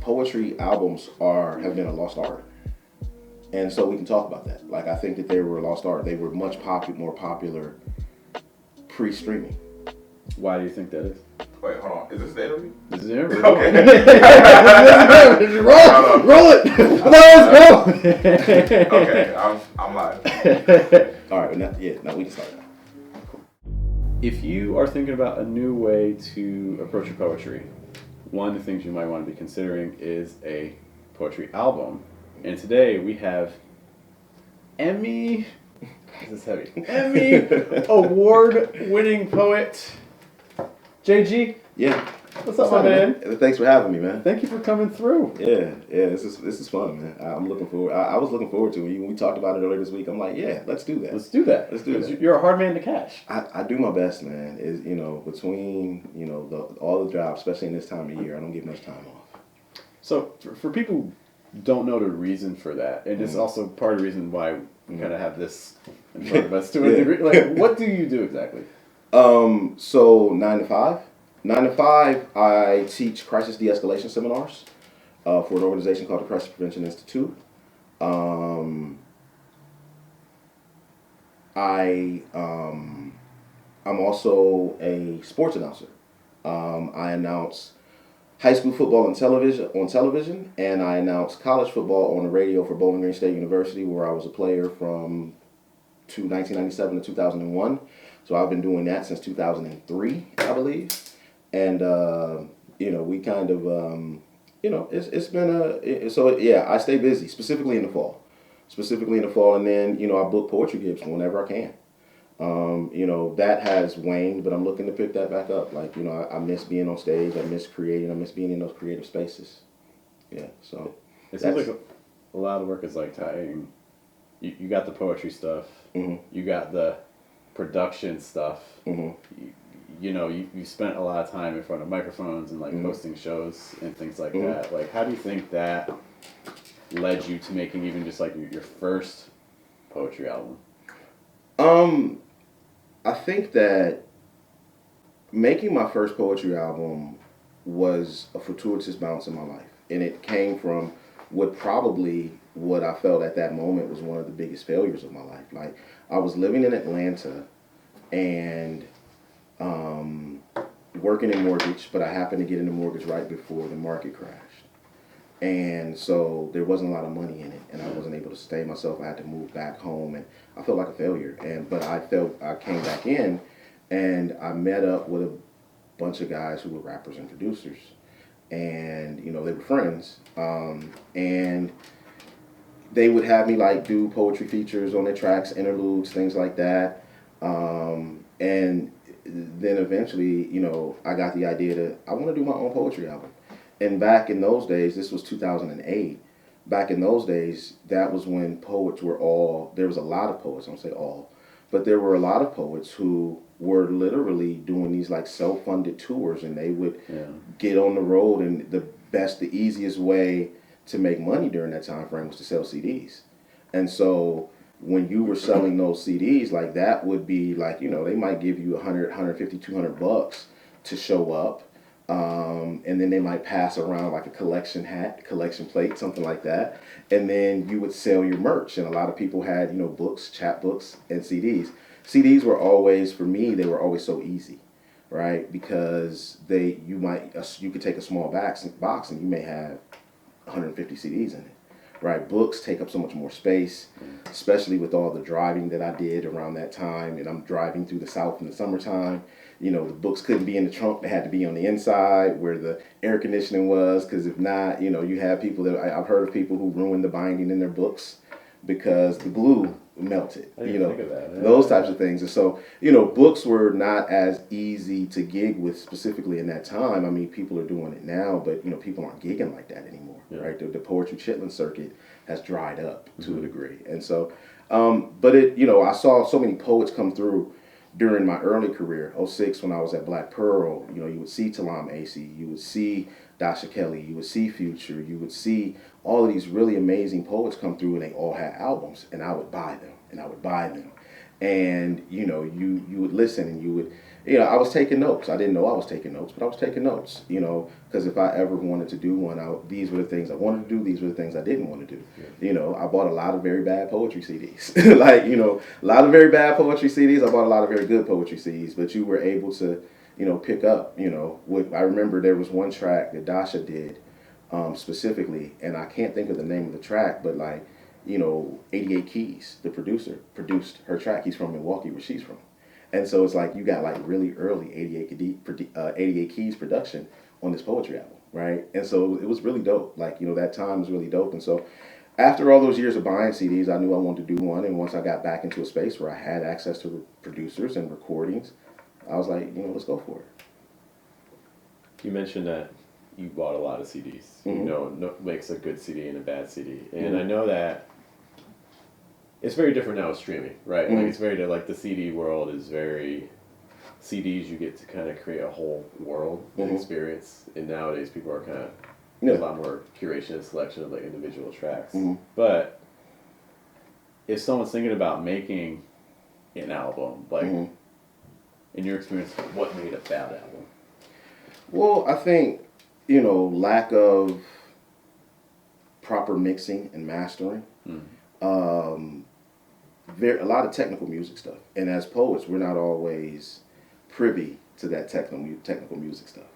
poetry albums have been a lost art. And so we can talk about that. Like, I think that they were a lost art. They were much more popular pre-streaming. Why do you think that is? Wait, hold on. Is this the interview? This is interview. Okay. Roll it! Let's go! Okay, I'm live. All right, now we can start now. If you are thinking about a new way to approach your poetry, one of the things you might want to be considering is a poetry album. And today we have Emmy Award-winning poet JG. Yeah. What's up, my man? Thanks for having me, man. Thank you for coming through. Yeah. This is fun, man. I'm looking forward. I was looking forward to it. When we talked about it earlier this week, I'm like, yeah, let's do that. Let's do that. You're a hard man to catch. I do my best, man. Is between all the jobs, especially in this time of year, I don't get much time off. So for people who don't know the reason for that, and it's also part of the reason why we kind of have this in front of us to a degree. Like, what do you do exactly? So 9 to 5. 9 to 5, I teach crisis de-escalation seminars for an organization called the Crisis Prevention Institute. I'm also a sports announcer. I announce high school football on television, and I announce college football on the radio for Bowling Green State University, where I was a player from 1997 to 2001. So I've been doing that since 2003, I believe. And we kind of it's been I stay busy, specifically in the fall, and then I book poetry gigs whenever I can. That has waned, but I'm looking to pick that back up. Like, I miss being on stage, I miss creating, I miss being in those creative spaces. Yeah, so it seems like a lot of work is like tying. You got the poetry stuff, you got the production stuff. You spent a lot of time in front of microphones and like hosting shows and things like that. Like, how do you think that led you to making even just like your first poetry album? I think that making my first poetry album was a fortuitous bounce in my life, and it came from what I felt at that moment was one of the biggest failures of my life. Like, I was living in Atlanta and working in mortgage, but I happened to get into mortgage right before the market crashed. And so there wasn't a lot of money in it, and I wasn't able to sustain myself. I had to move back home, and I felt like a failure. But I came back in, and I met up with a bunch of guys who were rappers and producers, and they were friends, and they would have me like do poetry features on their tracks, interludes, things like that, and then eventually, I got the idea that I want to do my own poetry album. And back in those days, this was 2008, back in those days, that was when poets were there was a lot of poets, I don't say all, but there were a lot of poets who were literally doing these like self-funded tours, and they would get on the road, and the easiest way to make money during that time frame was to sell CDs. And so when you were selling those CDs, like that would be like, they might give you $100, $150, $200 to show up. And then they might pass around like a collection hat, collection plate, something like that. And then you would sell your merch. And a lot of people had, books, chapbooks, and CDs. CDs were always, for me, they were always so easy, right? Because you could take a small box and you may have 150 CDs in it, right? Books take up so much more space, especially with all the driving that I did around that time. And I'm driving through the South in the summertime. The books couldn't be in the trunk. They had to be on the inside where the air conditioning was, because if not, you have people I've heard of people who ruined the binding in their books because the glue melted. I didn't think of that. Yeah. Those types of things. And so, books were not as easy to gig with specifically in that time. I mean, people are doing it now, but, people aren't gigging like that anymore, right? The poetry chitlin circuit has dried up to a degree. And so, but I saw so many poets come through during my early career, 2006, when I was at Black Pearl. You would see Talam Acey, you would see Dasha Kelly, you would see Future, you would see all of these really amazing poets come through, and they all had albums, and I would buy them, and you would listen, and you would, I was taking notes. I didn't know I was taking notes, but I was taking notes, because if I ever wanted to do one, these were the things I wanted to do, these were the things I didn't want to do. I bought a lot of very bad poetry CDs. Like, a lot of very bad poetry CDs. I bought a lot of very good poetry CDs, but you were able to, pick up, I remember there was one track that Dasha did, specifically, and I can't think of the name of the track, but like, 88 Keys, the producer, produced her track. He's from Milwaukee, where she's from. And so it's like you got like really early 88 Keys production on this poetry album, right? And so it was really dope. Like, that time was really dope. And so after all those years of buying CDs, I knew I wanted to do one. And once I got back into a space where I had access to producers and recordings, I was like, let's go for it. You mentioned that you bought a lot of CDs. What makes a good CD and a bad CD. And I know that it's very different now with streaming, right? Like, it's very, like, the CD world is very, CDs, you get to kind of create a whole world and experience. And nowadays people are kind of, there's a lot more curation and selection of, like, individual tracks. But if someone's thinking about making an album, like, in your experience, what made a bad album? Well, I think, lack of proper mixing and mastering. A lot of technical music stuff. And as poets, we're not always privy to that technical music stuff,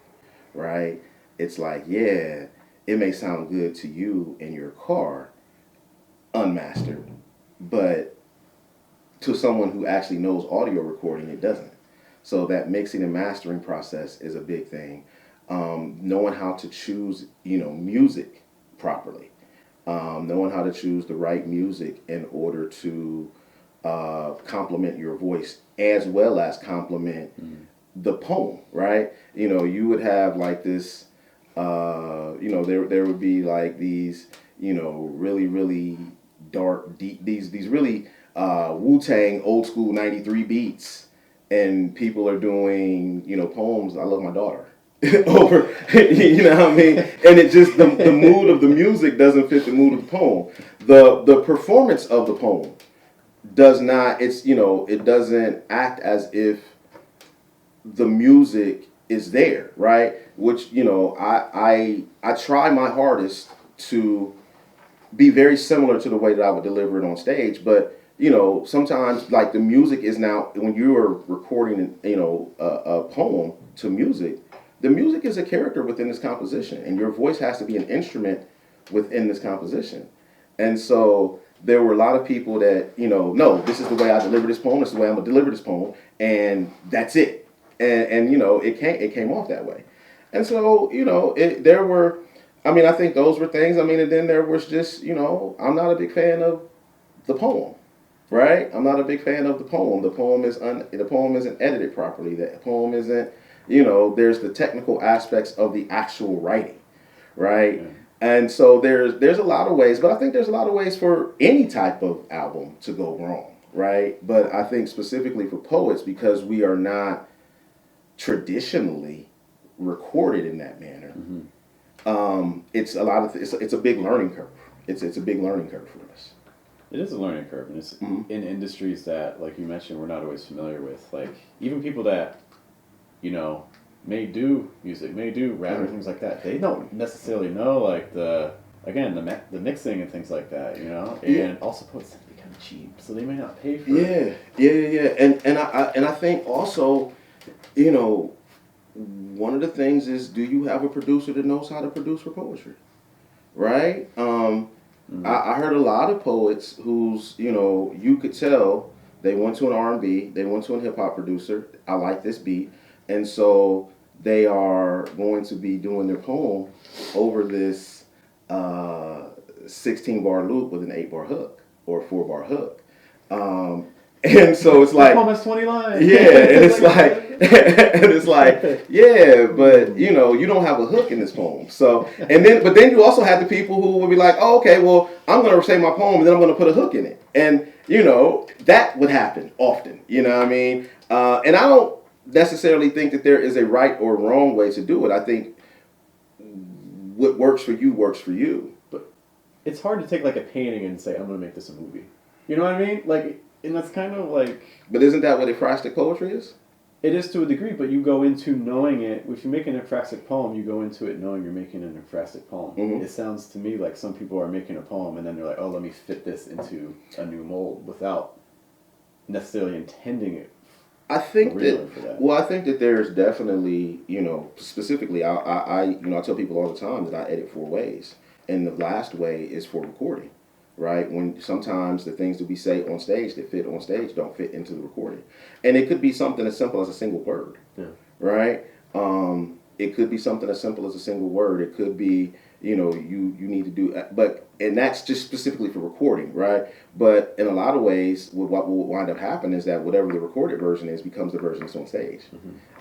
right? It's like, it may sound good to you in your car, unmastered, but to someone who actually knows audio recording, it doesn't. So that mixing and mastering process is a big thing. Knowing how to choose, music properly. Knowing how to choose the right music in order to complement your voice as well as complement the poem, right? You would have like this, there would be like these, really, really dark, deep, these really Wu-Tang old school 93 beats, and people are doing, poems, I love my daughter. Over, you know what I mean? And it just, the mood of the music doesn't fit the mood of the poem. The performance of the poem does not, it doesn't act as if the music is there, right? Which, I try my hardest to be very similar to the way that I would deliver it on stage, but sometimes like the music is now, when you are recording, a poem to music, the music is a character within this composition, and your voice has to be an instrument within this composition. And so there were a lot of people that, no, this is the way I deliver this poem, this is the way I'm gonna deliver this poem, and that's it. And it came off that way. And so, I think those were things. And then there was just, I'm not a big fan of the poem, right? I'm not a big fan of the poem. The poem isn't edited properly. The poem isn't, there's the technical aspects of the actual writing, right? Yeah. And so there's a lot of ways, but I think there's a lot of ways for any type of album to go wrong, right? But I think specifically for poets, because we are not traditionally recorded in that manner, it's a big learning curve. It's a big learning curve for us. It is a learning curve, and it's in industries that, like you mentioned, we're not always familiar with. Like, even people that may do music, may do rap or things like that, they don't necessarily know, like, the mixing and things like that, and also poets tend to be kind of cheap, so they may not pay for it. And I think also, one of the things is, do you have a producer that knows how to produce for poetry, right? I heard a lot of poets who's, you could tell they went to an R&B, they went to a hip hop producer, I like this beat, and so they are going to be doing their poem over this 16-bar loop with an 8-bar hook or a 4-bar hook. And so it's like, almost 20 lines. Yeah, and it's like, yeah, but you don't have a hook in this poem. So, but then you also have the people who will be like, oh, okay, well, I'm going to say my poem and then I'm going to put a hook in it. And, that would happen often, And I don't necessarily think that there is a right or wrong way to do it. I think what works for you works for you. But it's hard to take like a painting and say, I'm going to make this a movie. You know what I mean? Like, And that's kind of like... But isn't that what ekphrastic poetry is? It is to a degree, but you go into knowing it. If you make an ekphrastic poem, you go into it knowing you're making an ekphrastic poem. Mm-hmm. It sounds to me like some people are making a poem and then they're like, oh, let me fit this into a new mold without necessarily intending it. I think Really for that. Well, I think that there's definitely, specifically, I tell people all the time that I edit 4 ways, and the last way is for recording, right? When sometimes the things that we say on stage that fit on stage don't fit into the recording, and it could be something as simple as a single word, right? It could be something as simple as a single word. It could be, you need to do, and that's just specifically for recording, right? But in a lot of ways, what will wind up happening is that whatever the recorded version is becomes the version that's on stage,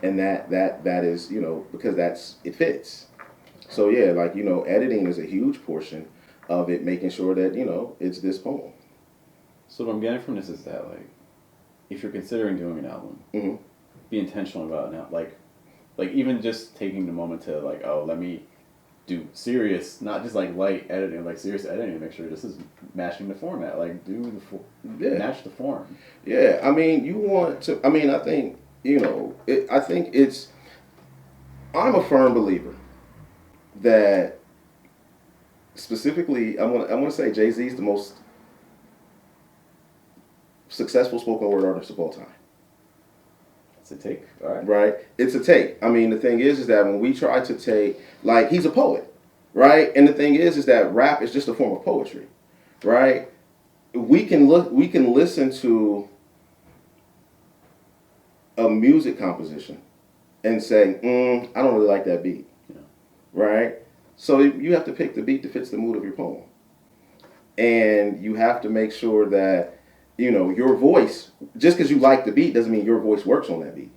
and that is, because it fits. So yeah, like editing is a huge portion of it, making sure that it's this poem. So what I'm getting from this is that, like, if you're considering doing an album, be intentional about it. Like even just taking the moment to like, oh, let me do serious, not just like light editing, like serious editing, make sure this is matching the format. Like match the form. Yeah, I mean, you want to. I mean, I think I think it's. I'm a firm believer that specifically, I want to say Jay-Z is the most successful spoken word artist of all time. It's a take, all right. Right? It's a take. I mean, the thing is that when we try to take, like, he's a poet, right? And the thing is that rap is just a form of poetry, right? We can listen to a music composition and say, I don't really like that beat, right? So you have to pick the beat that fits the mood of your poem, and you have to make sure that your voice, just because you like the beat doesn't mean your voice works on that beat,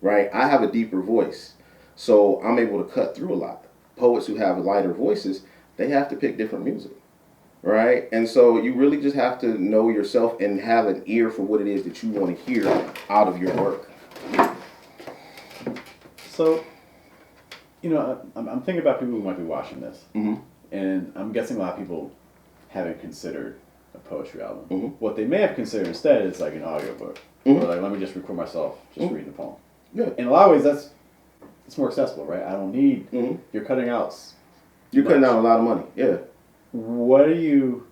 right? I have a deeper voice, so I'm able to cut through a lot. Poets who have lighter voices, they have to pick different music, right? And so you really just have to know yourself and have an ear for what it is that you want to hear out of your work. So, I'm thinking about people who might be watching this, and I'm guessing a lot of people haven't considered a poetry album. What they may have considered instead is like an audiobook. Or like, let me just record myself just reading the poem. Yeah. In a lot of ways, it's more accessible, right? I don't need, you're cutting out. You're cutting out a lot of money, yeah. What in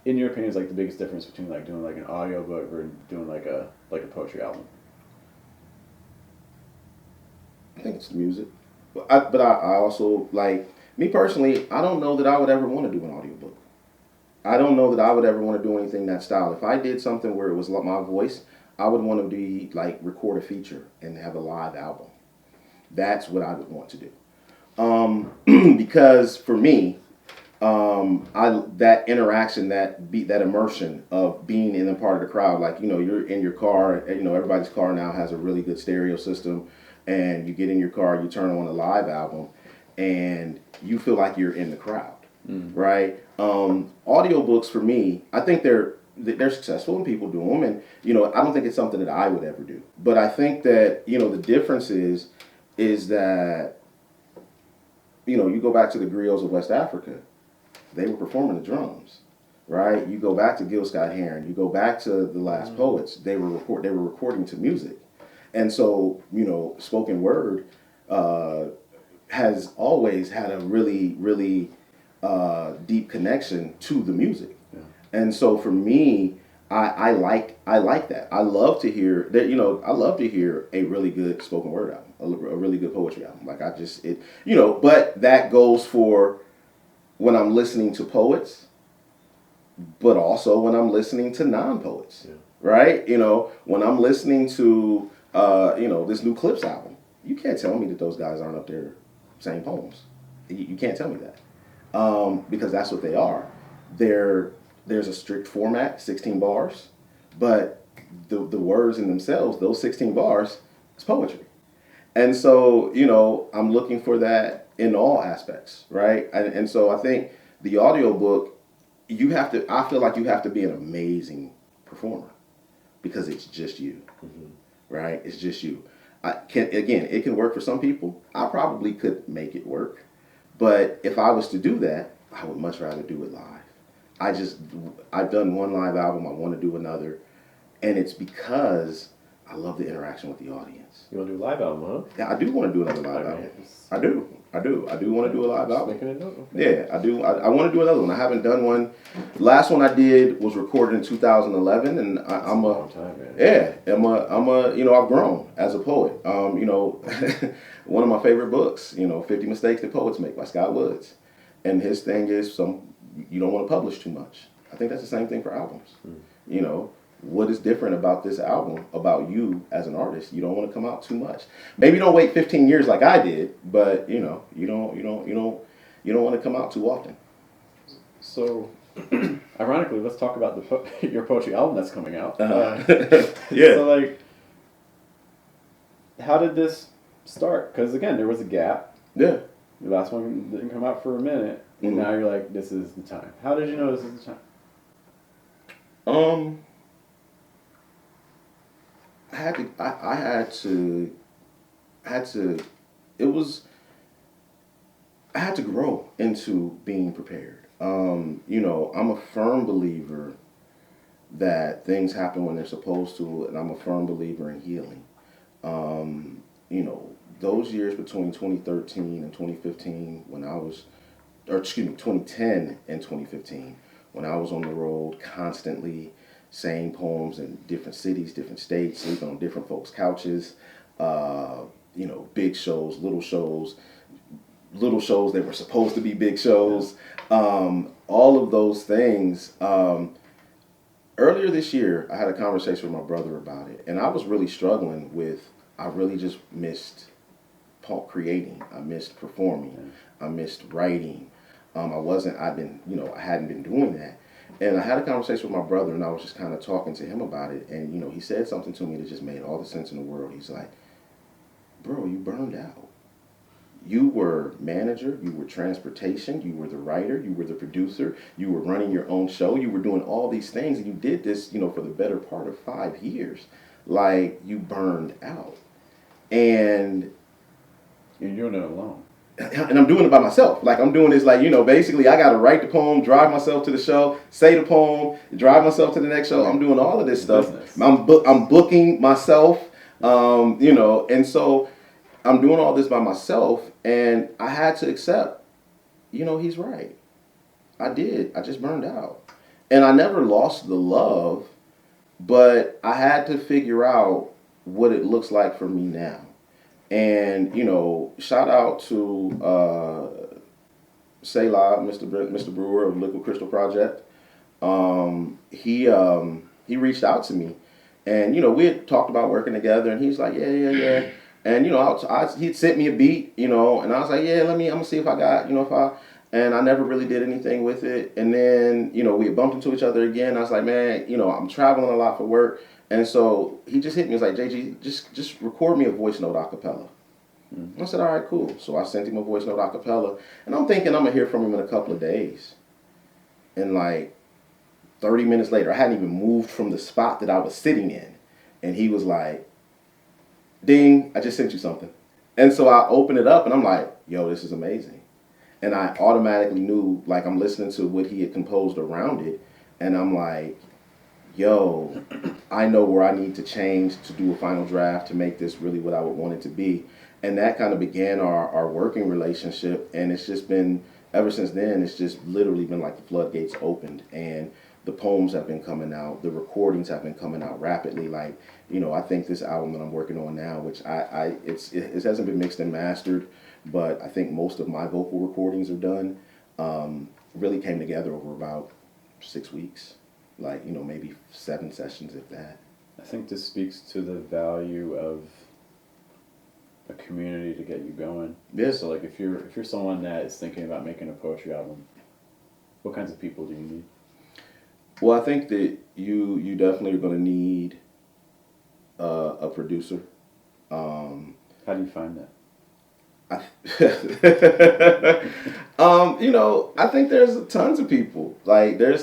your opinion is like the biggest difference between like doing like an audiobook or doing like a poetry album? I think it's the music. But I also, like, me personally, I don't know that I would ever want to do an audiobook. I don't know that I would ever want to do anything that style. If I did something where it was like my voice, I would want to be like record a feature and have a live album. That's what I would want to do. Because for me, that interaction, that immersion of being in a part of the crowd, like you're in your car, everybody's car now has a really good stereo system, and you get in your car, you turn on a live album, and you feel like you're in the crowd. Right? Audiobooks for me, I think they're successful and people do them, and I don't think it's something that I would ever do. But I think that the difference is that you go back to the griots of West Africa, they were performing the drums, right? You go back to Gil Scott Heron, you go back to the Last Poets, they were recording to music, and so spoken word has always had a really, really deep connection to the music. And so for me, I like that. I love to hear that. I love to hear a really good spoken word album, a really good poetry album. Like but that goes for when I'm listening to poets, but also when I'm listening to non-poets, right? When I'm listening to this new Clips album, you can't tell me that those guys aren't up there saying poems. You can't tell me that. Because that's what they are. There's a strict format, 16 bars, but the words in themselves, those 16 bars, is poetry. And so, I'm looking for that in all aspects, right? And so I think the audiobook, I feel like you have to be an amazing performer because it's just you, right? It's just you. It can work for some people. I probably could make it work. But if I was to do that, I would much rather do it live. I've done one live album. I want to do another, and it's because I love the interaction with the audience. You want to do a live album, huh? Yeah, I do want to do another live album. I do want to do a live album. Making a note. Okay. Yeah, I do. I want to do another one. I haven't done one. The last one I did was recorded in 2011, and I'm a a long time, man. yeah, I'm a I've grown as a poet. One of my favorite books, 50 Mistakes That Poets Make by Scott Woods, and his thing is you don't want to publish too much. I think that's the same thing for albums. What is different about this album, about you as an artist? You don't want to come out too much. Maybe don't wait 15 years like I did, but you don't want to come out too often. So, ironically, let's talk about your poetry album that's coming out. Yeah. So, like, how did this start? Because again, there was a gap. Yeah. The last one didn't come out for a minute, and now you're like, this is the time. How did you know this is the time? I had to grow into being prepared. I'm a firm believer that things happen when they're supposed to, and I'm a firm believer in healing. Those years between 2013 and 2015 2010 and 2015, when I was on the road constantly saying poems in different cities, different states, sleeping on different folks' couches, big shows, little shows that were supposed to be big shows, all of those things. Earlier this year, I had a conversation with my brother about it, and I was really struggling with, I really just missed creating, I missed performing, I missed writing. I hadn't been doing that. And I had a conversation with my brother, and I was just kind of talking to him about it. And, he said something to me that just made all the sense in the world. He's like, bro, you burned out. You were manager, you were transportation, you were the writer, you were the producer, you were running your own show, you were doing all these things, and you did this, for the better part of 5 years. Like, you burned out. And You're doing it alone. And I'm doing it by myself. Like, I'm doing this, basically I got to write the poem, drive myself to the show, say the poem, drive myself to the next show. I'm doing all of this stuff. I'm booking myself, and so I'm doing all this by myself, and I had to accept, he's right. I did. I just burned out. And I never lost the love, but I had to figure out what it looks like for me now. And, shout out to Selah, Mr. Brewer of Liquid Crystal Project. He reached out to me, and, we had talked about working together, and he's like, yeah. And, he'd sent me a beat, and I was like, yeah, I'm going to see if I got, and I never really did anything with it. And then, we had bumped into each other again. I was like, man, I'm traveling a lot for work. And so he just hit me. He was like, JG, just record me a voice note a cappella. I said, all right, cool. So I sent him a voice note a cappella. And I'm thinking I'm going to hear from him in a couple of days. And like 30 minutes later, I hadn't even moved from the spot that I was sitting in. And he was like, ding, I just sent you something. And so I opened it up and I'm like, yo, this is amazing. And I automatically knew, like, I'm listening to what he had composed around it. And I'm like, yo, I know where I need to change to do a final draft to make this really what I would want it to be. And that kind of began our working relationship. And it's just been, ever since then, it's just literally been like the floodgates opened. And the poems have been coming out. The recordings have been coming out rapidly. Like, I think this album that I'm working on now, which it hasn't been mixed and mastered, but I think most of my vocal recordings are done, really came together over about 6 weeks. Like, maybe 7 sessions, if that. I think this speaks to the value of a community to get you going. Yeah. So, like, if you're someone that is thinking about making a poetry album, what kinds of people do you need? Well, I think that you definitely are going to need a producer. How do you find that? I think there's tons of people. Like, they're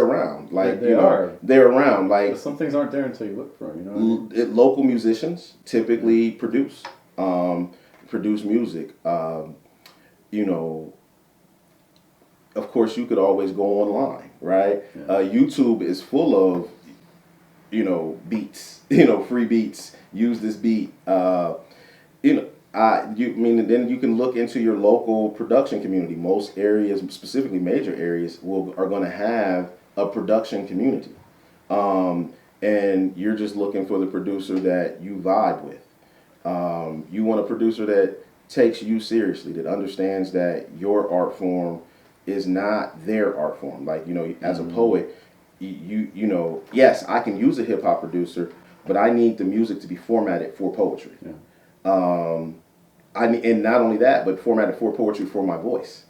around. Like, they're around. Like, but some things aren't there until you look for them. You know what I mean? Local musicians typically produce music. Of course, you could always go online, right? Yeah. YouTube is full of, beats, free beats. Use this beat. Then you can look into your local production community. Most areas, specifically major areas, are going to have a production community, and you're just looking for the producer that you vibe with. You want a producer that takes you seriously, that understands that your art form is not their art form. Like, as a poet, yes, I can use a hip hop producer, but I need the music to be formatted for poetry. Yeah. And not only that, but formatted for poetry for my voice.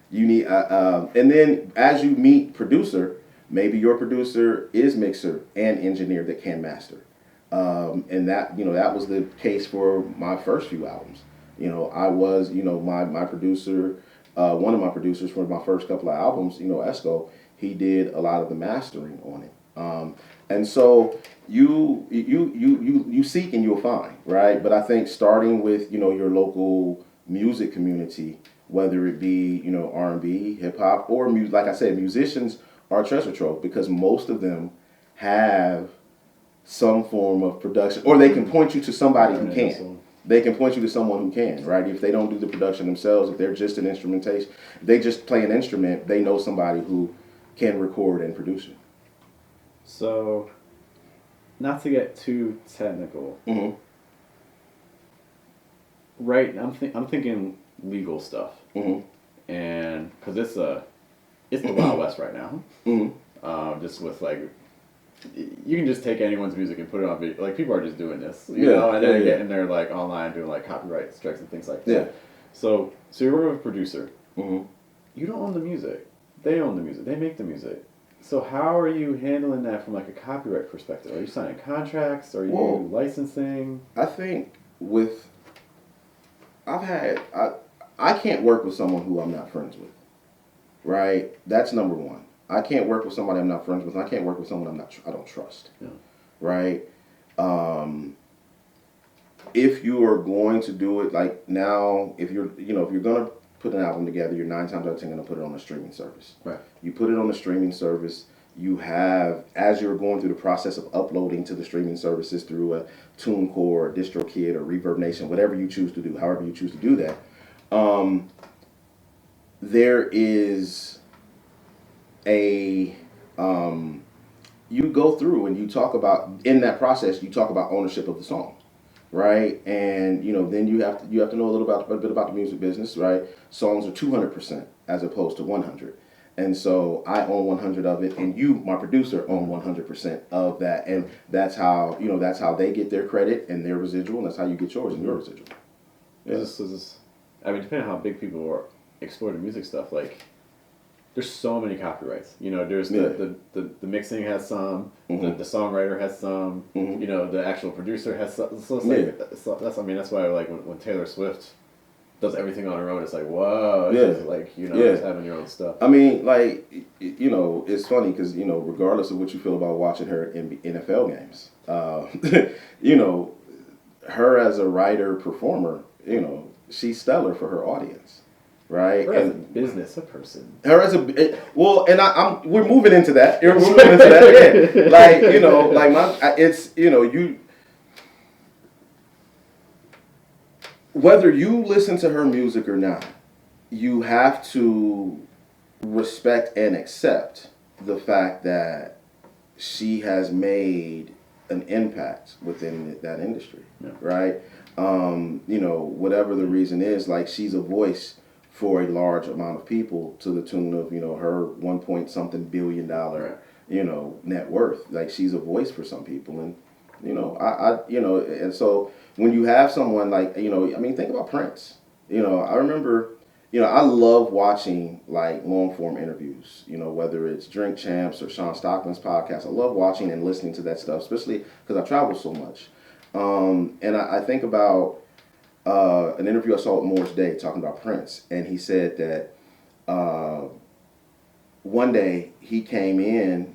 You need, and then as you meet producer, maybe your producer is mixer and engineer that can master. And that was the case for my first few albums. I was, my producer, one of my producers for my first couple of albums, Esco, he did a lot of the mastering on it. And so you seek and you'll find, right? But I think starting with, your local music community, whether it be, R&B, hip hop, or like I said, musicians are treasure trove because most of them have some form of production, or they can point you to somebody who can. They can point you to someone who can, right? If they don't do the production themselves, if they're just an instrumentation, they just play an instrument, they know somebody who can record and produce it. So, not to get too technical, right? I'm thinking legal stuff, and because it's the Wild West right now. Just with you can just take anyone's music and put it on video. Like, people are just doing this, you know, and then getting there online doing copyright strikes and things like that. Yeah. So you're working with a producer. You don't own the music. They own the music. They make the music. So how are you handling that from a copyright perspective? Are you signing contracts? Are you licensing? I think I can't work with someone who I'm not friends with, right? That's number one. I can't work with somebody I'm not friends with. And I can't work with someone I don't trust, right? If you are going to do it if you're going to put an album together, you're 9 times out of 10 going to put it on a streaming service. Right. You put it on a streaming service. You have, as you're going through the process of uploading to the streaming services through a TuneCore, or DistroKid, or Reverb Nation, whatever you choose to do, however you choose to do that, there is you go through and you talk about, in that process, you talk about ownership of the song. Right, and then you have to know a bit about the music business, right? Songs are 200% as opposed to 100, and so I own 100 of it, and you, my producer, own 100% of that, and that's how they get their credit and their residual, and that's how you get yours and your residual. Yeah. Depending on how big people are exploring music stuff, there's so many copyrights. There's the mixing has some, the songwriter has some, the actual producer has some. So it's that's why when Taylor Swift does everything on her own, it's whoa, just having your own stuff. I mean, it's funny because regardless of what you feel about watching her in NFL games, her as a writer performer, she's stellar for her audience. Right, her as a business, a person. Her as we're moving into that. We're moving into that. Yeah, whether you listen to her music or not, you have to respect and accept the fact that she has made an impact within that industry. Right, whatever the reason is, she's a voice for a large amount of people to the tune of, her 1 point something billion dollar, net worth. She's a voice for some people. And, and so when you have someone think about Prince. I remember, I love watching long form interviews, whether it's Drink Champs or Sean Stockman's podcast. I love watching and listening to that stuff, especially because I travel so much. And I think about an interview I saw with Morris Day talking about Prince, and he said that one day he came in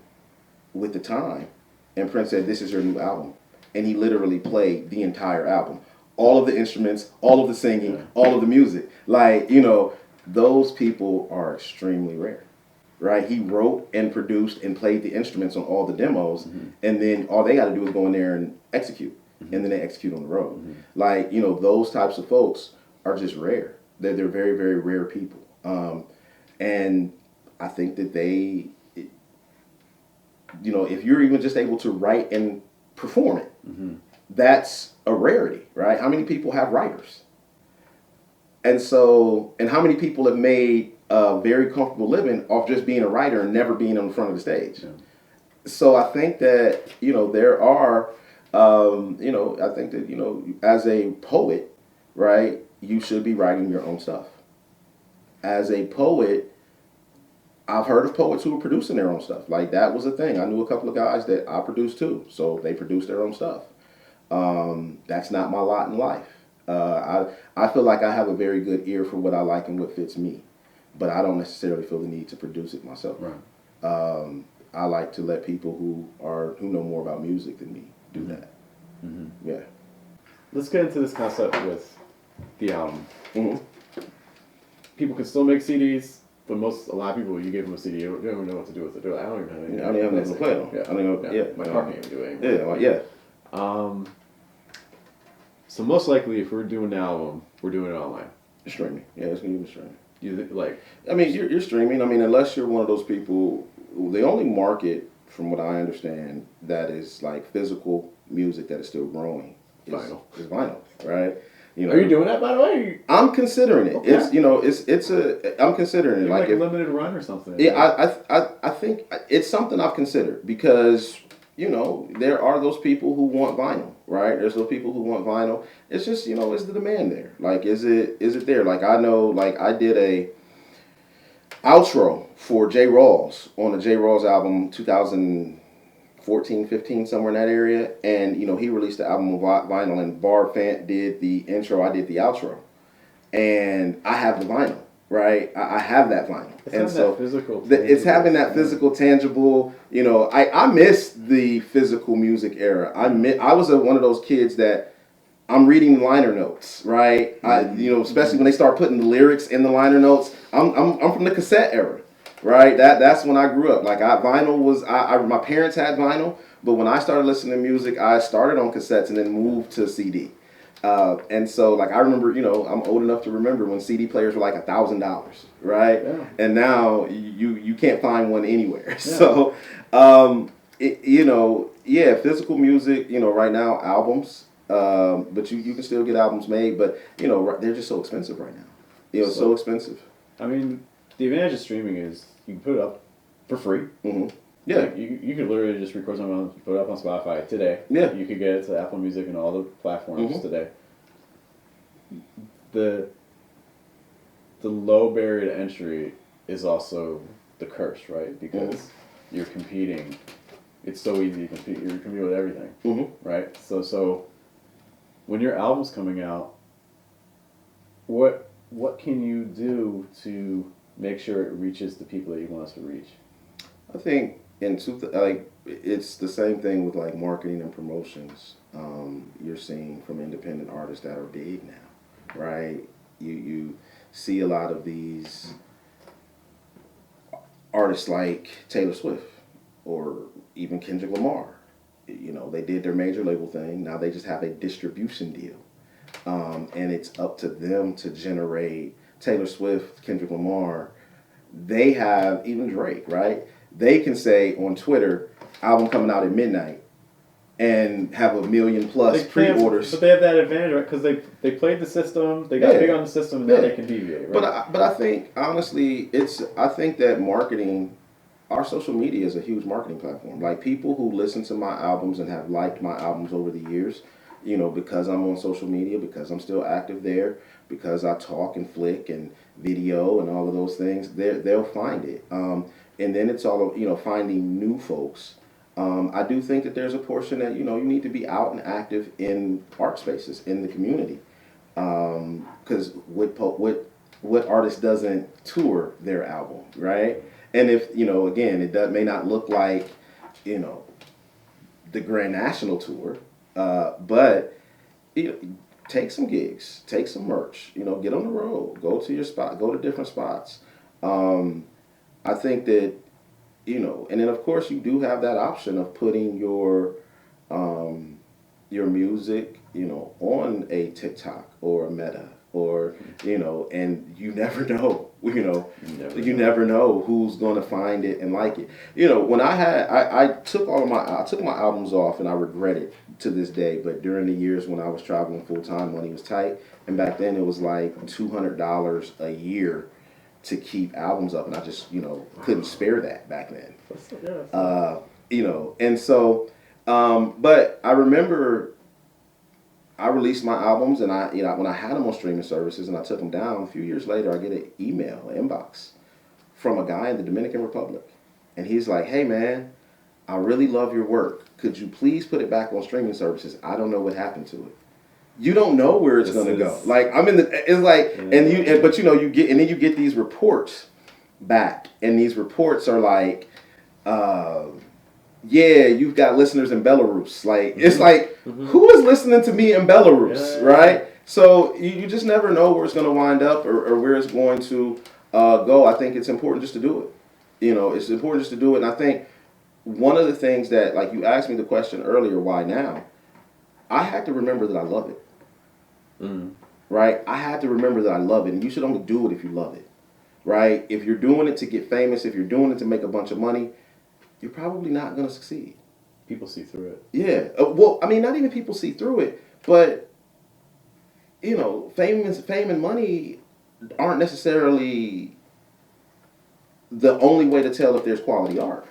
with the time, and Prince said, "This is your new album," and he literally played the entire album, all of the instruments, all of the singing, all of the music. Those people are extremely rare. right? He wrote and produced and played the instruments on all the demos, and then all they got to do is go in there and execute, and then they execute on the road. Like, those types of folks are just rare. They're very, very rare people. And I think that if you're even just able to write and perform it, that's a rarity, right? How many people have writers? And how many people have made a very comfortable living off just being a writer and never being on the front of the stage? Yeah. So I think that, there are, I think that, as a poet, right, you should be writing your own stuff. As a poet, I've heard of poets who are producing their own stuff. Like, that was a thing. I knew a couple of guys that I produced too, so they produced their own stuff. That's not my lot in life. I feel like I have a very good ear for what I like and what fits me, but I don't necessarily feel the need to produce it myself. Right. I like to let people who know more about music than me do that. Yeah. Let's get into this concept with the album. People can still make CDs, but a lot of people, you give them a CD, they don't even know what to do with it. I don't even have anything. I don't even have nothing to play on. Yeah. I don't even, My car can't even do anything. Yeah. So most likely, if we're doing an album, we're doing it online. Streaming. Yeah, it's going to be streaming. You're streaming. I mean, unless you're one of those people, the only market, from what I understand, that is like physical music that is still growing is vinyl, right? Are you doing that, by the way? I'm considering it. Okay. I'm considering it. Like a limited run or something. Yeah, I think it's something I've considered because, there are those people who want vinyl, right? There's those people who want vinyl. It's just, is the demand there? Like, is it there? Like, I know, like, I did a outro for J. Rawls on the J. Rawls album 2014, 15, somewhere in that area. And, he released the album on vinyl, and Barb Fant did the intro, I did the outro. And I have the vinyl, right? I have that vinyl. It's having that physical, tangible, I miss the physical music era. I was one of those kids that I'm reading liner notes, right? Especially when they start putting the lyrics in the liner notes. I'm from the cassette era, right? That's when I grew up. Like, vinyl was, my parents had vinyl, but when I started listening to music, I started on cassettes and then moved to CD. And so, like, I remember, I'm old enough to remember when CD players were like $1,000, right? Yeah. And now you can't find one anywhere. Yeah. So, physical music, right now, albums, but you can still get albums made, but, they're just so expensive right now. So expensive. I mean, the advantage of streaming is you can put it up for free. Mm-hmm. Yeah. Like, you could literally just record something, put it up on Spotify today. Yeah. You could get it to Apple Music and all the platforms today. The low barrier to entry is also the curse, right? Because you're competing. It's so easy to compete. You're competing with everything, right? So when your album's coming out, what can you do to make sure it reaches the people that you want us to reach? I think it's the same thing with like marketing and promotions. You're seeing from independent artists that are big now, right? You see a lot of these artists like Taylor Swift or even Kendrick Lamar. They did their major label thing. Now they just have a distribution deal, and it's up to them to generate. Taylor Swift, Kendrick Lamar, they have even Drake, right? They can say on Twitter, album coming out at midnight, and have 1 million plus pre-orders. But they have that advantage, right? Because they played the system, they got big on the system, and now they can deviate, right? But I think, honestly, I think that marketing, our social media is a huge marketing platform. Like, people who listen to my albums and have liked my albums over the years, because I'm on social media, because I'm still active there, because I talk and flick and video and all of those things, they'll find it. And then it's all, finding new folks. I do think that there's a portion that, you need to be out and active in art spaces, in the community. Because what artist doesn't tour their album, right? And if, again, may not look like, the Grand National Tour, but, take some gigs, take some merch, get on the road, go to your spot, go to different spots. I think that, and then of course you do have that option of putting your music, on a TikTok or a Meta or, and you never know, you never know who's going to find it and like it. When I took my albums off, and I regret it to this day, but during the years when I was traveling full time, money was tight. And back then it was like $200 a year to keep albums up. And I just, couldn't spare that back then. And so, but I remember I released my albums, and when I had them on streaming services and I took them down, a few years later, I get an email, an inbox from a guy in the Dominican Republic. And he's like, hey man, I really love your work. Could you please put it back on streaming services? I don't know what happened to it. You don't know where it's going to go. Like, it's like, but you get these reports back, and these reports are like, yeah, you've got listeners in Belarus. Like, it's like, who is listening to me in Belarus, right? So you just never know where it's going to wind up or where it's going to go. I think it's important just to do it. It's important just to do it. And I think one of the things that, like, you asked me the question earlier, why now? I had to remember that I love it. Right? I had to remember that I love it. And you should only do it if you love it. Right? If you're doing it to get famous, if you're doing it to make a bunch of money, you're probably not going to succeed. People see through it. Yeah. Well, I mean, not even people see through it, but, fame and money aren't necessarily the only way to tell if there's quality art.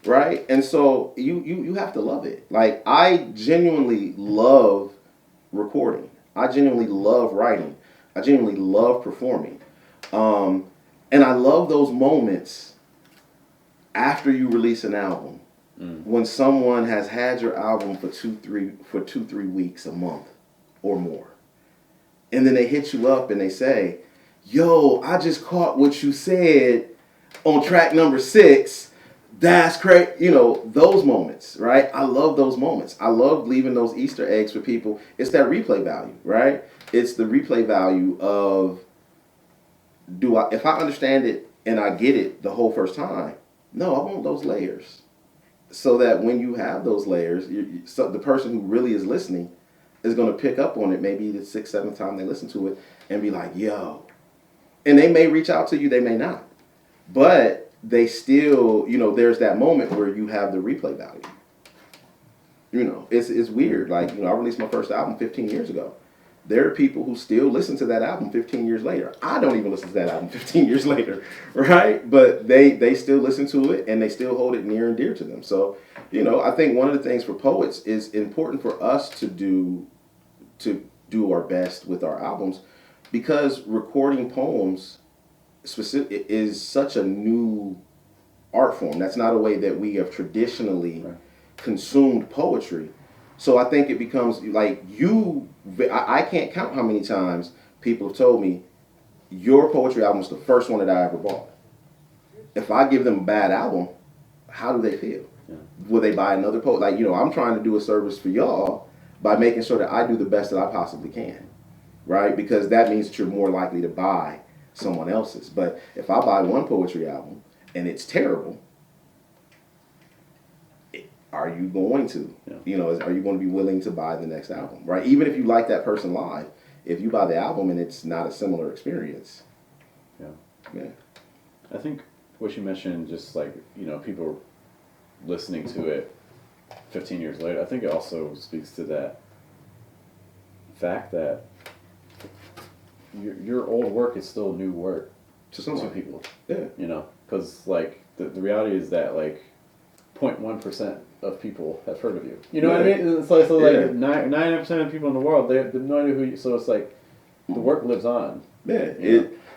Right? And so you have to love it. Like, I genuinely love recording. I genuinely love writing. I genuinely love performing. And I love those moments after you release an album, when someone has had your album for 2-3 weeks, a month or more, and then they hit you up and they say, yo, I just caught what you said on track number 6. That's crazy. Those moments, right? I love those moments. I love leaving those Easter eggs for people. It's that replay value, right? It's the replay value of, if I understand it and I get it the whole first time, no, I want those layers. So that when you have those layers, so the person who really is listening is going to pick up on it maybe the 6th, 7th time they listen to it and be like, yo. And they may reach out to you, they may not. But they still, there's that moment where you have the replay value. It's weird. Like, I released my first album 15 years ago. There are people who still listen to that album 15 years later. I don't even listen to that album 15 years later, right? But they still listen to it, and they still hold it near and dear to them. So, I think one of the things for poets is important for us to do our best with our albums, because recording poems is such a new art form. That's not a way that we have traditionally consumed poetry. So I think it becomes like I can't count how many times people have told me, your poetry album was the first one that I ever bought. If I give them a bad album, how do they feel? Yeah. Will they buy another poet? Like, I'm trying to do a service for y'all by making sure that I do the best that I possibly can, right? Because that means that you're more likely to buy someone else's. But if I buy one poetry album and it's terrible, are you going to? Yeah. Are you going to be willing to buy the next album, right? Even if you like that person live, if you buy the album and it's not a similar experience. Yeah. I think what you mentioned, just like, people listening to it 15 years later, I think it also speaks to that fact that your old work is still new work to people. Yeah. Because, like, the reality is that, like, 0.1% of people have heard of you. You know what I mean? It's like, 90% of people in the world, they have no idea who you. So it's like the work lives on. Yeah,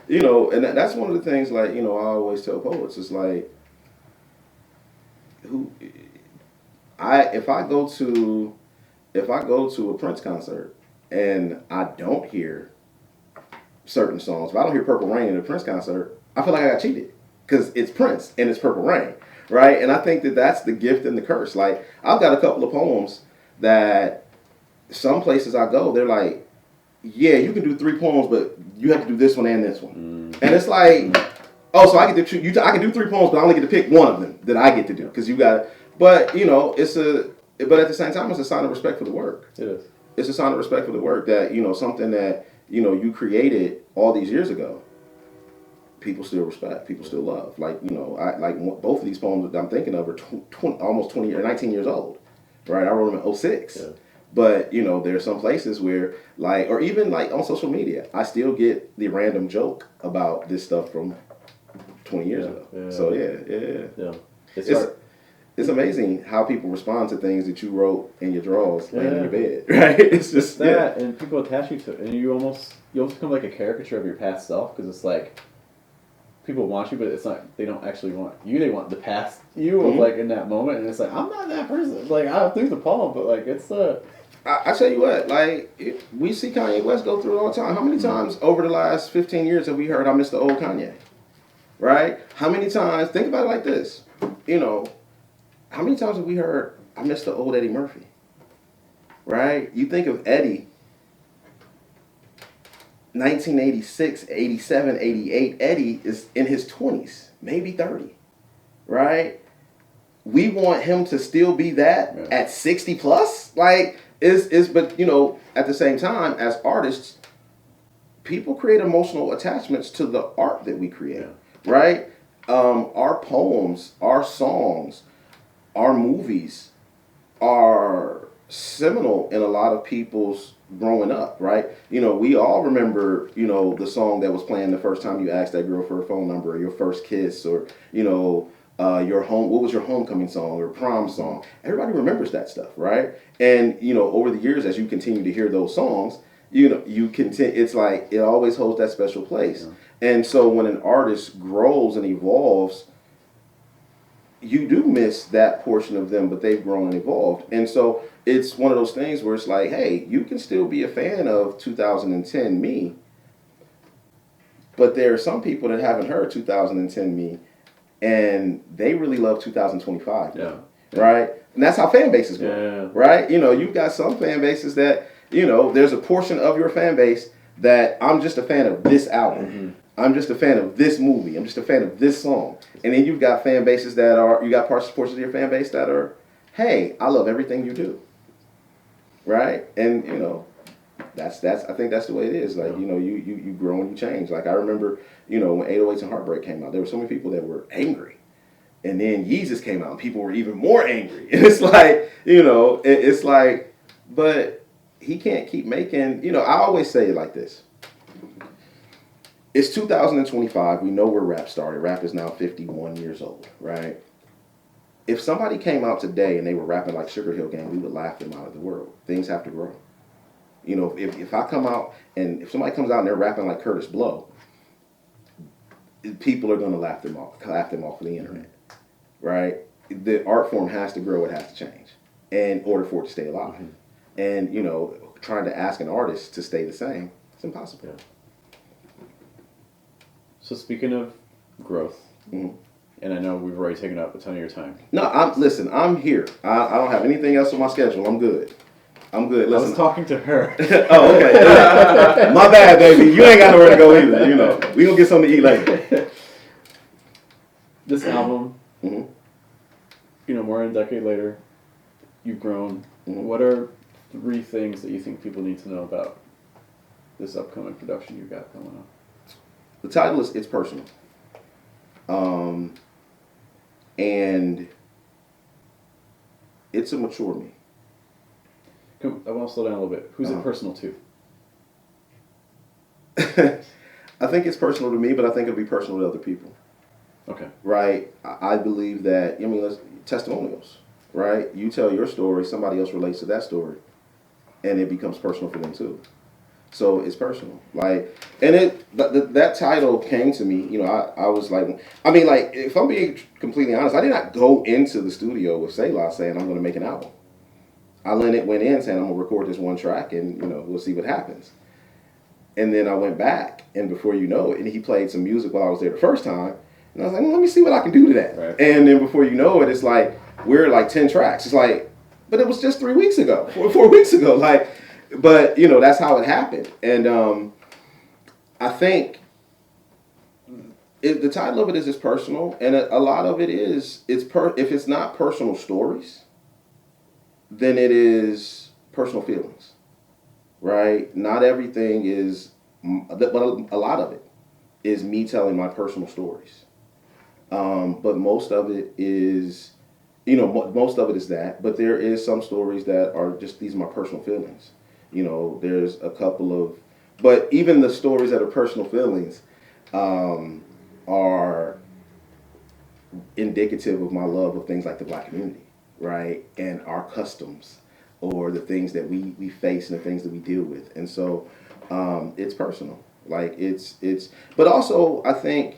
and that's one of the things. Like, I always tell poets, it's like, if I go to a Prince concert and I don't hear certain songs, if I don't hear Purple Rain at a Prince concert, I feel like I got cheated because it's Prince and it's Purple Rain. Right? And I think that that's the gift and the curse. Like, I've got a couple of poems that some places I go, they're like, yeah, you can do 3 poems, but you have to do this one and this one. And it's like, Oh, so I get to choose. I can do 3 poems, but I only get to pick one of them that I get to do because you got. But but at the same time, it's a sign of respect for the work. It is. It's a sign of respect for the work that something that you created all these years ago. People still respect. People still love. Like I like both of these poems that I'm thinking of are 20, almost 20 or 19 years old, right? I wrote them in '06. Yeah. But there are some places where or even on social media, I still get the random joke about this stuff from 20 years ago. Yeah. So yeah. It's amazing how people respond to things that you wrote in your drawers laying in your bed, right? It's just that, and people attach you to it, and you almost become like a caricature of your past self because it's like people want you, but it's not. They don't actually want you. They want the past you of in that moment, and it's like I'm not that person. Like I threw the poem, but it's I tell you what, we see Kanye West go through it all the time. How many times over the last 15 years have we heard I miss the old Kanye? Right? How many times, think about it like this, how many times have we heard I miss the old Eddie Murphy? Right? You think of Eddie, 1986, 87, 88, Eddie is in his 20s, maybe 30, right? We want him to still be that at 60 plus? But at the same time, as artists, people create emotional attachments to the art that we create, right? Our poems, our songs, our movies are seminal in a lot of people's growing up, right? We all remember, the song that was playing the first time you asked that girl for her phone number, or your first kiss, or, what was your homecoming song or prom song? Everybody remembers that stuff, right? And, over the years, as you continue to hear those songs, it's like it always holds that special place. Yeah. And so when an artist grows and evolves, you do miss that portion of them, but they've grown and evolved. And so it's one of those things where it's like, hey, you can still be a fan of 2010 me, but there are some people that haven't heard 2010 me, and they really love 2025 me, right? And that's how fan bases grow, right? You've got some fan bases that, there's a portion of your fan base that I'm just a fan of this album. Mm-hmm. I'm just a fan of this movie. I'm just a fan of this song. And then you've got fan bases you got portions of your fan base that are, hey, I love everything you do. Right? And, that's I think that's the way it is. You grow and you change. Like I remember, when 808s and Heartbreak came out, there were so many people that were angry. And then Yeezus came out and people were even more angry. And it's like, it's like, but he can't keep making, I always say it like this. It's 2025. We know where rap started. Rap is now 51 years old, right? If somebody came out today and they were rapping like Sugar Hill Gang, we would laugh them out of the world. Things have to grow. If I come out and if somebody comes out and they're rapping like Curtis Blow, people are going to laugh them off of the internet, right? The art form has to grow. It has to change in order for it to stay alive. Mm-hmm. And, trying to ask an artist to stay the same, it's impossible. Yeah. So speaking of growth, and I know we've already taken up a ton of your time. No, I'm here. I don't have anything else on my schedule. I'm good. Listen, I was talking to her. Oh, okay. My bad, baby. You ain't got nowhere to go either. We gonna get something to eat later. This album, more than a decade later, you've grown. Mm-hmm. What are 3 things that you think people need to know about this upcoming production you've got coming up? The title is It's Personal. And it's a mature me. I want to slow down a little bit. Who's it personal to? I think it's personal to me, but I think it'll be personal to other people. Okay. Right? I believe that, testimonials, right? You tell your story, somebody else relates to that story, and it becomes personal for them too. So it's personal. That title came to me, I was like, if I'm being completely honest, I did not go into the studio with Selah saying I'm going to make an album. I went in saying I'm going to record this one track and, we'll see what happens. And then I went back, and before you know it, and he played some music while I was there the first time, and I was like, well, let me see what I can do to that. Right. And then before you know it, it's like, we're like 10 tracks. It's like, but it was just 3 weeks ago, 4 weeks ago. But, that's how it happened. And I think The title of it is personal, and a lot of it is if it's not personal stories, then it is personal feelings, right? Not everything is, but a lot of it is me telling my personal stories. But most of it is, most of it is that. But there is some stories that are just these are my personal feelings. There's a couple of, but even the stories that are personal feelings are indicative of my love of things like the Black community, right, and our customs, or the things that we face and the things that we deal with, and so it's personal. Like but also I think,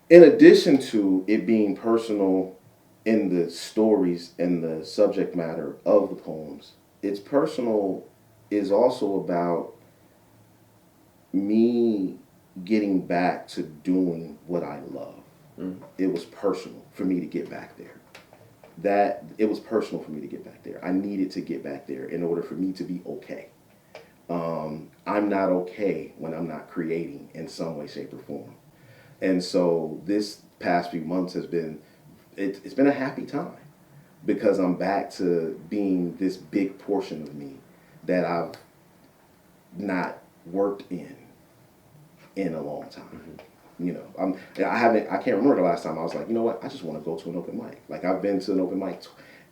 in addition to it being personal in the stories and the subject matter of the poems, it's personal is also about me getting back to doing what I love. It was personal for me to get back there. That it was personal for me to get back there. I needed to get back there in order for me to be okay. I'm not okay when I'm not creating in some way, shape, or form. And so this past few months has been, it's been a happy time, because I'm back to being this big portion of me that I've not worked in a long time. I can't remember the last time I was like, you know what, I just want to go to an open mic. Like, I've been to an open mic,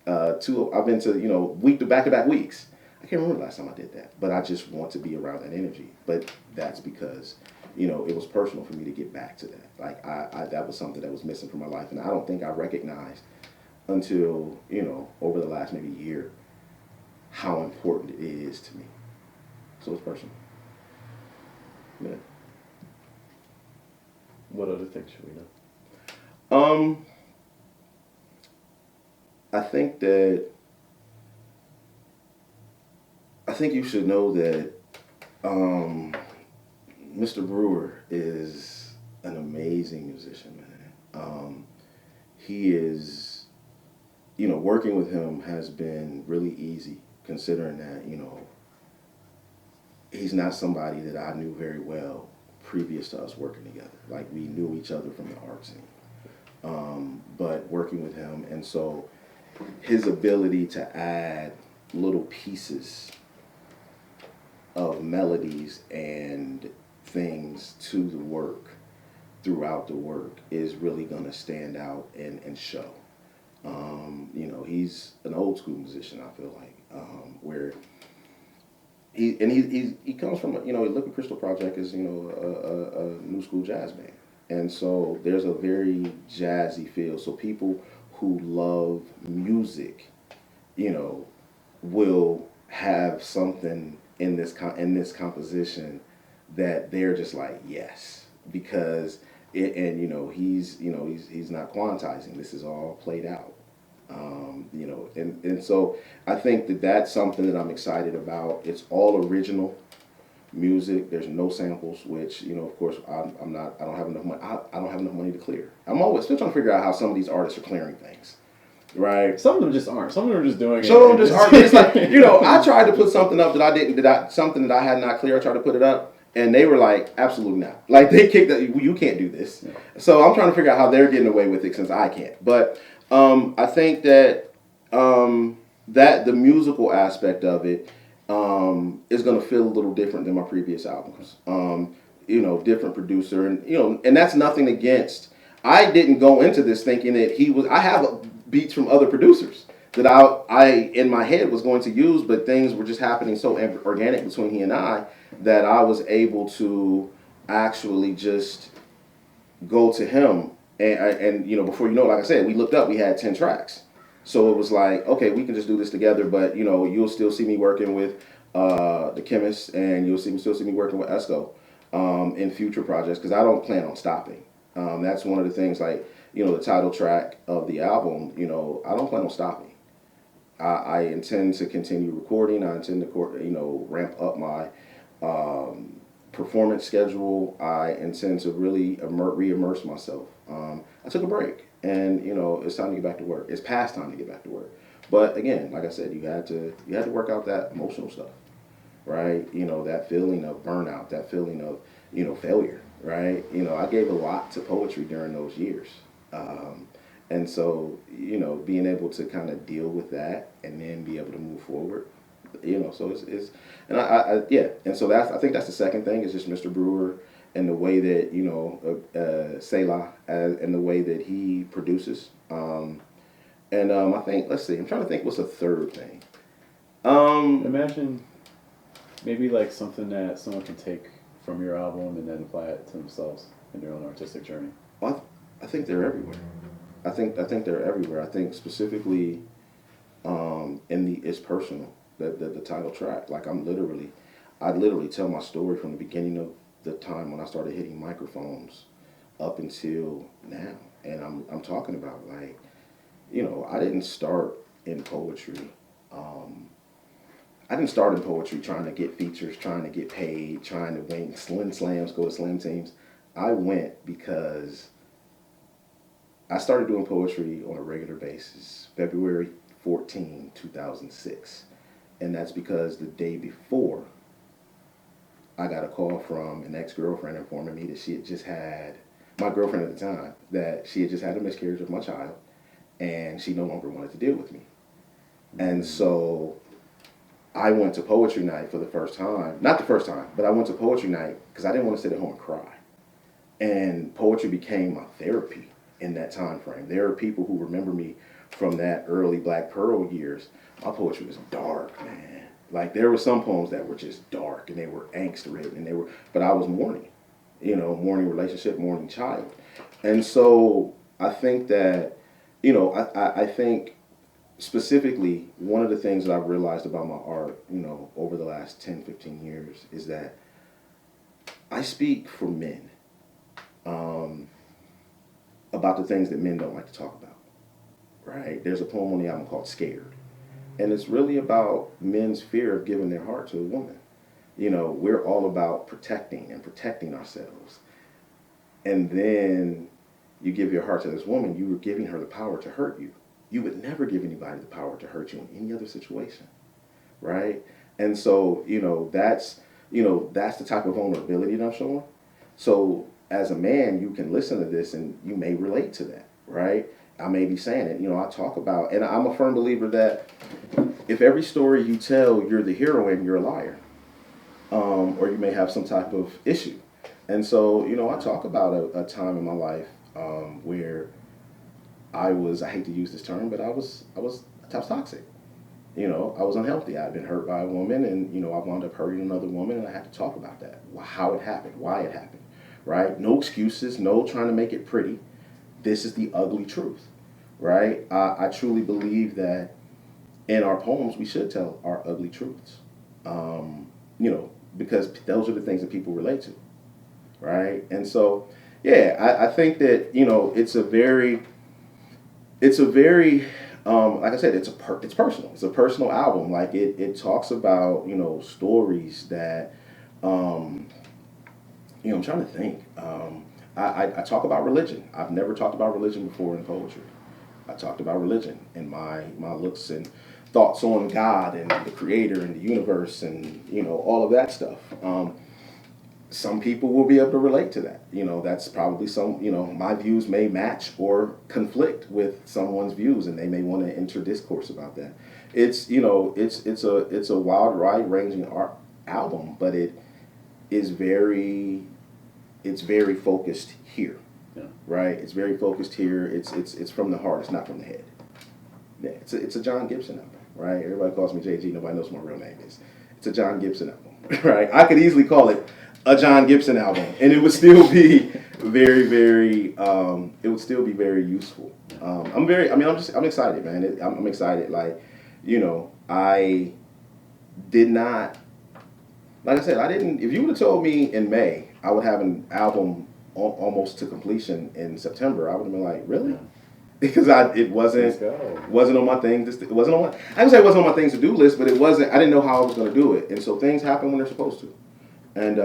I've been to, back-to-back weeks. I can't remember the last time I did that, but I just want to be around that energy. But that's because, it was personal for me to get back to that. Like, I that was something that was missing from my life, and I don't think I recognized until, over the last maybe year, how important it is to me. So it's personal. Yeah. What other things should we know? I think you should know that Mr. Brewer is an amazing musician, man. He is, working with him has been really easy, considering that, he's not somebody that I knew very well previous to us working together. Like, we knew each other from the art scene. But working with him, and so his ability to add little pieces of melodies and things to the work, throughout the work, is really going to stand out and show. He's an old school musician, I feel like, where he comes from, Liquid Crystal Project is, a new school jazz band. And so there's a very jazzy feel. So people who love music, will have something in this composition that they're just like, yes, because he's not quantizing. This is all played out. And so I think that that's something that I'm excited about. It's all original music. There's no samples, which, of course, I don't have enough money. I don't have enough money to clear. I'm always still trying to figure out how some of these artists are clearing things, right? Some of them just aren't. Some of them are just doing it. Some of them just aren't. It's like, I tried to put something up something that I had not clear. I tried to put it up, and they were like, absolutely not. Like, they kicked that, you can't do this. Yeah. So I'm trying to figure out how they're getting away with it since I can't. But I think that that the musical aspect of it is going to feel a little different than my previous albums. Different producer, and that's nothing against. I didn't go into this thinking that I have beats from other producers that I in my head was going to use, but things were just happening so organic between he and I that I was able to actually just go to him, and before like I said, we looked up, we had 10 tracks. So it was like, okay, we can just do this together, but you'll still see me working with the Chemist, and you'll still see me working with Esco in future projects, because I don't plan on stopping. That's one of the things, like, the title track of the album, I don't plan on stopping. I intend to continue recording. I intend to, ramp up my performance schedule. I intend to really re-immerse myself. I took a break, and it's time to get back to work. It's past time to get back to work. But again, like I said, you had to work out that emotional stuff, right? That feeling of burnout, that feeling of failure. right? You know, I gave a lot to poetry during those years. And so, you know, being able to kind of deal with that and then be able to move forward, you know, so it's and yeah, and so I think that's the second thing is just Mr. Brewer and the way that, you know, Selah, and the way that he produces. I think, let's see, I'm trying to think what's a third thing. Imagine maybe like something that someone can take from your album and then apply it to themselves in their own artistic journey. Well, I think they're everywhere. I think they're everywhere. I think specifically in the It's Personal, the title track. Like I literally tell my story from the beginning of the time when I started hitting microphones up until now. And I'm talking about, like, you know, I didn't start in poetry. I didn't start in poetry trying to get features, trying to get paid, trying to win slim slams, go to slam teams. I went because I started doing poetry on a regular basis February 14, 2006. And that's because the day before, I got a call from an ex-girlfriend informing me that she had just had, my girlfriend at the time, that she had just had a miscarriage of my child and she no longer wanted to deal with me. And so I went to poetry night for the first time. Not the first time, but I went to poetry night because I didn't want to sit at home and cry. And poetry became my therapy in that time frame. There are people who remember me from that early Black Pearl years. My poetry was dark, man. Like there were some poems that were just dark and they were angst ridden and but I was mourning, you know, mourning relationship, mourning child. And so I think that, you know, I think specifically one of the things that I've realized about my art, you know, over the last 10, 15 years is that I speak for men about the things that men don't like to talk about, right? There's a poem on the album called Scared. And it's really about men's fear of giving their heart to a woman. You know, we're all about protecting ourselves. And then you give your heart to this woman, you were giving her the power to hurt you. You would never give anybody the power to hurt you in any other situation, right? And so, you know, that's the type of vulnerability that I'm showing. So as a man, you can listen to this and you may relate to that, right? I may be saying it, you know, I talk about, and I'm a firm believer that if every story you tell, you're the heroine, you're a liar. Or you may have some type of issue. And so, you know, I talk about a time in my life where I hate to use this term, but I was toxic. You know, I was unhealthy. I'd been hurt by a woman and, you know, I wound up hurting another woman and I had to talk about that. How it happened, why it happened, right? No excuses, no trying to make it pretty. This is the ugly truth, right? I truly believe that in our poems, we should tell our ugly truths, you know, because those are the things that people relate to, right? And so, yeah, I think that, you know, it's a very, like I said, it's personal. It's a personal album. Like it talks about, you know, stories that, you know, I'm trying to think. I talk about religion. I've never talked about religion before in poetry. I talked about religion and my looks and thoughts on God and the Creator and the universe and, you know, all of that stuff. Some people will be able to relate to that. You know, that's probably you know, my views may match or conflict with someone's views and they may want to enter discourse about that. It's, you know, it's a wide, wide-ranging art album, but it is very focused here. Yeah. Right? It's very focused here. It's from the heart. It's not from the head. Yeah, it's a John Gibson album, right? Everybody calls me JG. Nobody knows what my real name is. It's a John Gibson album, right? I could easily call it a John Gibson album, and it would still be very, very. It would still be very useful. I'm excited, man. I'm excited. Like, you know, I did not. Like I said, I didn't. If you would have told me in May I would have an album almost to completion in September, I would have been like, really? Yeah. Because it wasn't on my thing. It wasn't on my. I can say it wasn't on my things to do list, but it wasn't. I didn't know how I was going to do it, and so things happen when they're supposed to. And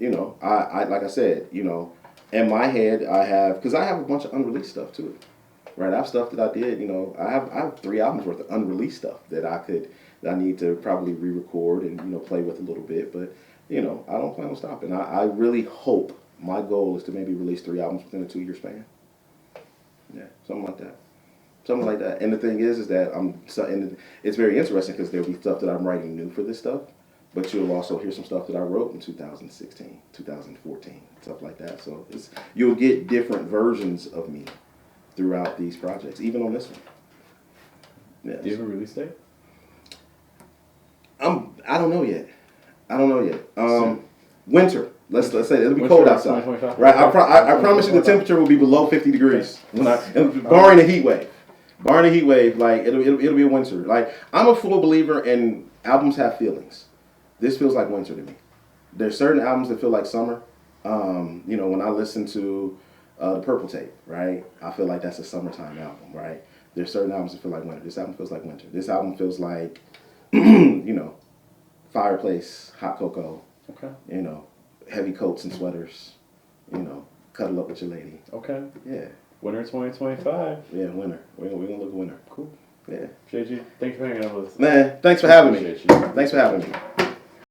you know, I like I said, you know, in my head I have a bunch of unreleased stuff too, right? I have stuff that I did. You know, I have 3 albums worth of unreleased stuff that I need to probably re-record and, you know, play with a little bit. But, you know, I don't plan on stopping. I really hope my goal is to maybe release 3 albums within a 2-year span. Yeah, something like that. Something like that. And the thing is that and it's very interesting because there'll be stuff that I'm writing new for this stuff, but you'll also hear some stuff that I wrote in 2016, 2014, stuff like that. So you'll get different versions of me throughout these projects, even on this one. Yes. Do you have a release date? I don't know yet. Winter. Let's say it'll be cold outside. 2025. Right. I promise you the temperature will be below 50 degrees. Barring a heat wave. Barring a heat wave, like it'll be a winter. Like I'm a full believer in albums have feelings. This feels like winter to me. There's certain albums that feel like summer. When I listen to the Purple Tape, right? I feel like that's a summertime album, right? There's certain albums that feel like winter. This album feels like winter. This album feels like, fireplace, hot cocoa. Okay. Heavy coats and sweaters. Cuddle up with your lady. Okay. Yeah. Winter 2025. Yeah, winter. We're gonna look winter. Cool. Yeah. JG, thanks for hanging out with us. Man, thanks for having me. Appreciate you. Thanks for having me.